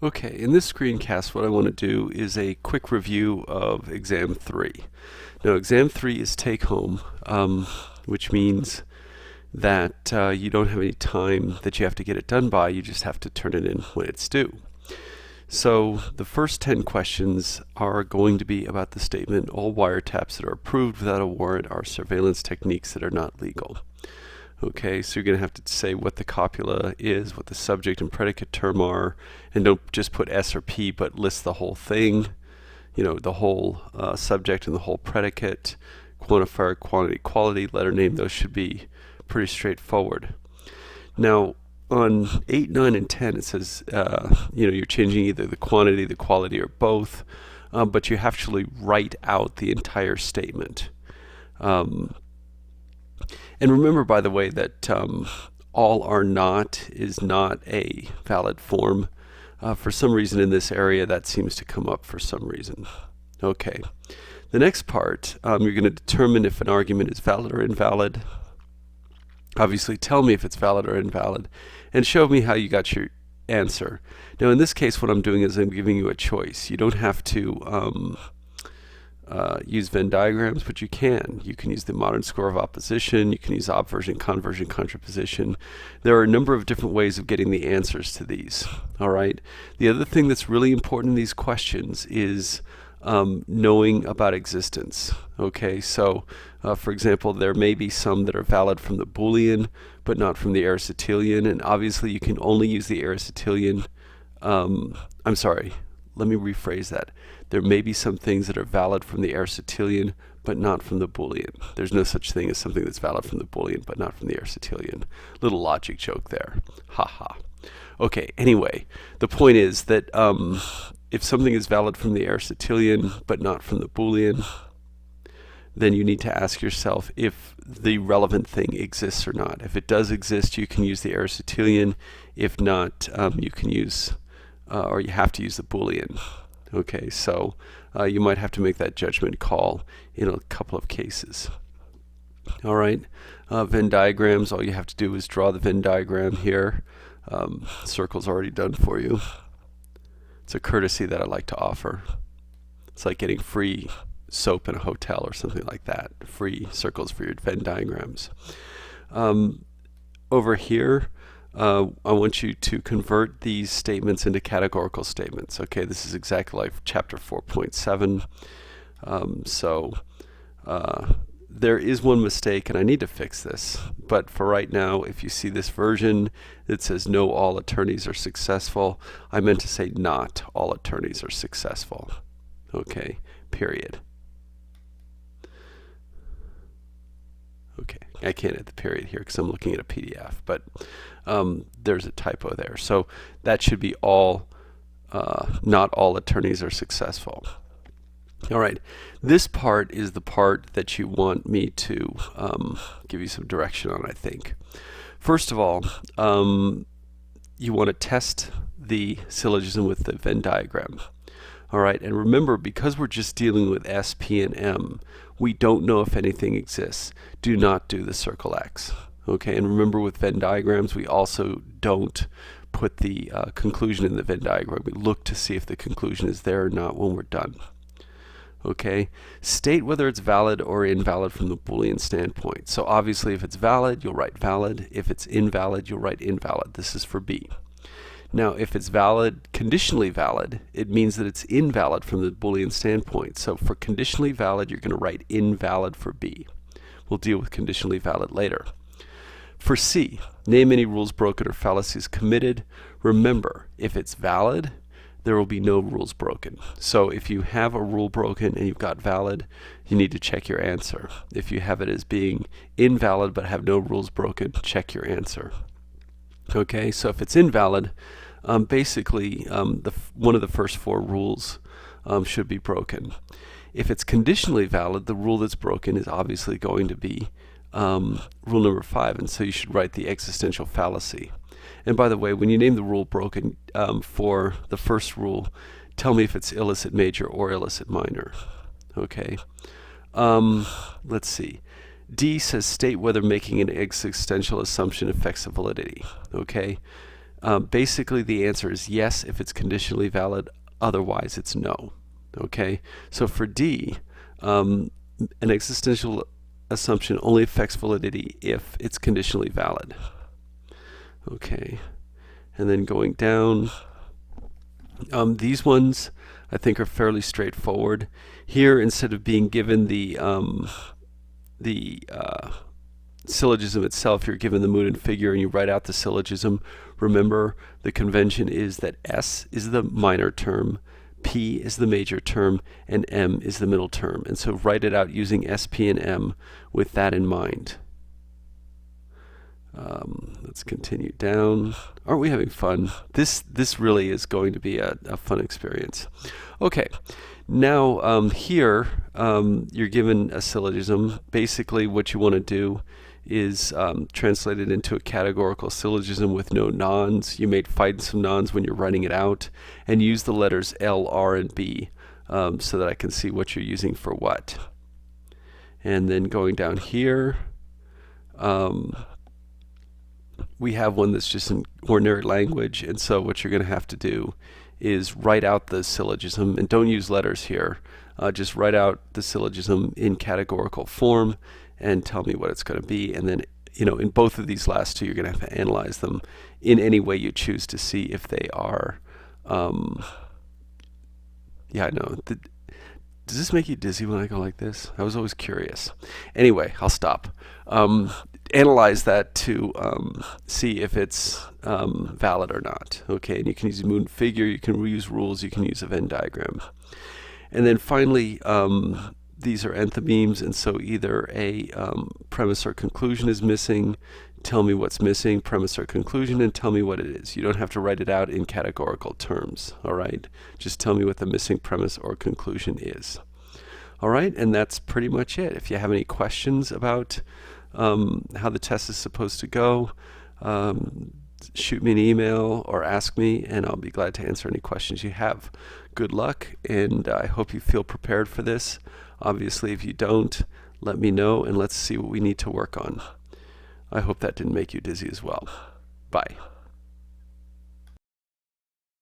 Okay, in this screencast what I want to do is a quick review of Exam 3. Now Exam 3 is take home, which means that you don't have any time that you have to get it done by, you just have to turn it in when it's due. So the first 10 questions are going to be about the statement, all wiretaps that are approved without a warrant are surveillance techniques that are not legal. Okay, so you're going to have to say what the copula is, what the subject and predicate term are, and don't just put S or P, but list the whole thing, you know, the whole subject and the whole predicate, quantifier, quantity, quality, letter name. Those should be pretty straightforward. Now, on 8, 9, and 10, it says, you're changing either the quantity, the quality, or both, but you have to actually write out the entire statement. And remember, by the way, that all are not is not a valid form. For some reason in this area, that seems to come up for some reason. Okay. The next part, you're going to determine if an argument is valid or invalid. Obviously, tell me if it's valid or invalid, and show me how you got your answer. Now, in this case, what I'm doing is I'm giving you a choice. You don't have to use Venn diagrams, but you can. You can use the modern score of opposition, you can use obversion, conversion, contraposition. There are a number of different ways of getting the answers to these. All right. The other thing that's really important in these questions is knowing about existence. Okay, so for example, there may be some that are valid from the Boolean, but not from the Aristotelian, and obviously you can only use the Aristotelian. I'm sorry, let me rephrase that. There may be some things that are valid from the Aristotelian, but not from the Boolean. There's no such thing as something that's valid from the Boolean, but not from the Aristotelian. Little logic joke there. Ha ha. Okay, anyway, the point is that if something is valid from the Aristotelian, but not from the Boolean, then you need to ask yourself if the relevant thing exists or not. If it does exist, you can use the Aristotelian. If not, you can use, or you have to use the Boolean. Okay, so you might have to make that judgment call in a couple of cases. All right, Venn diagrams, all you have to do is draw the Venn diagram here. Circle's already done for you. It's a courtesy that I like to offer. It's like getting free soap in a hotel or something like that. Free circles for your Venn diagrams. Over here, I want you to convert these statements into categorical statements. Okay, this is exactly like chapter 4.7. There is one mistake, and I need to fix this. But for right now, if you see this version, it says no all attorneys are successful. I meant to say not all attorneys are successful. Okay, period. Okay, I can't add the period here because I'm looking at a PDF, but there's a typo there. So that should be all, not all attorneys are successful. All right, this part is the part that you want me to give you some direction on, I think. First of all, you want to test the syllogism with the Venn diagram. All right, and remember, because we're just dealing with S, P, and M, we don't know if anything exists. Do not do the circle X. Okay, and remember with Venn diagrams, we also don't put the conclusion in the Venn diagram. We look to see if the conclusion is there or not when we're done. Okay, state whether it's valid or invalid from the Boolean standpoint. So obviously if it's valid, you'll write valid. If it's invalid, you'll write invalid. This is for B. Now, if it's valid, conditionally valid, it means that it's invalid from the Boolean standpoint. So for conditionally valid, you're going to write invalid for B. We'll deal with conditionally valid later. For C, name any rules broken or fallacies committed. Remember, if it's valid, there will be no rules broken. So if you have a rule broken and you've got valid, you need to check your answer. If you have it as being invalid but have no rules broken, check your answer. Okay, so if it's invalid, basically one of the first 4 rules should be broken. If it's conditionally valid, the rule that's broken is obviously going to be rule number 5, and so you should write the existential fallacy. And by the way, when you name the rule broken for the first rule, tell me if it's illicit major or illicit minor. Okay. Let's see. D says state whether making an existential assumption affects the validity. Okay. Basically, the answer is yes if it's conditionally valid, otherwise it's no. Okay, so for D, an existential assumption only affects validity if it's conditionally valid. Okay, and then going down, these ones I think are fairly straightforward. Here, instead of being given the syllogism itself, you're given the mood and figure and you write out the syllogism. Remember, the convention is that S is the minor term, P is the major term, and M is the middle term. And so write it out using S, P, and M with that in mind. Let's continue down. Aren't we having fun? This really is going to be a fun experience. Okay, now here you're given a syllogism. Basically what you want to do is translate it into a categorical syllogism with no nons. You may find some nons when you're writing it out, and use the letters L, R, and B so that I can see what you're using for what. And then going down here, we have one that's just in ordinary language, and so what you're going to have to do is write out the syllogism, and don't use letters here. Just write out the syllogism in categorical form and tell me what it's going to be. And then, in both of these last two, you're going to have to analyze them in any way you choose to see if they are. Yeah, I know. Does this make you dizzy when I go like this? I was always curious. Anyway, I'll stop. Analyze that to see if it's valid or not. Okay, and you can use mood and figure, you can reuse rules, you can use a Venn diagram. And then finally, these are enthymemes, and so either a premise or conclusion is missing. Tell me what's missing, premise or conclusion, and tell me what it is. You don't have to write it out in categorical terms, all right? Just tell me what the missing premise or conclusion is. All right, and that's pretty much it. If you have any questions about how the test is supposed to go, shoot me an email or ask me, and I'll be glad to answer any questions you have. Good luck, and I hope you feel prepared for this. Obviously, if you don't, let me know, and let's see what we need to work on. I hope that didn't make you dizzy as well. Bye.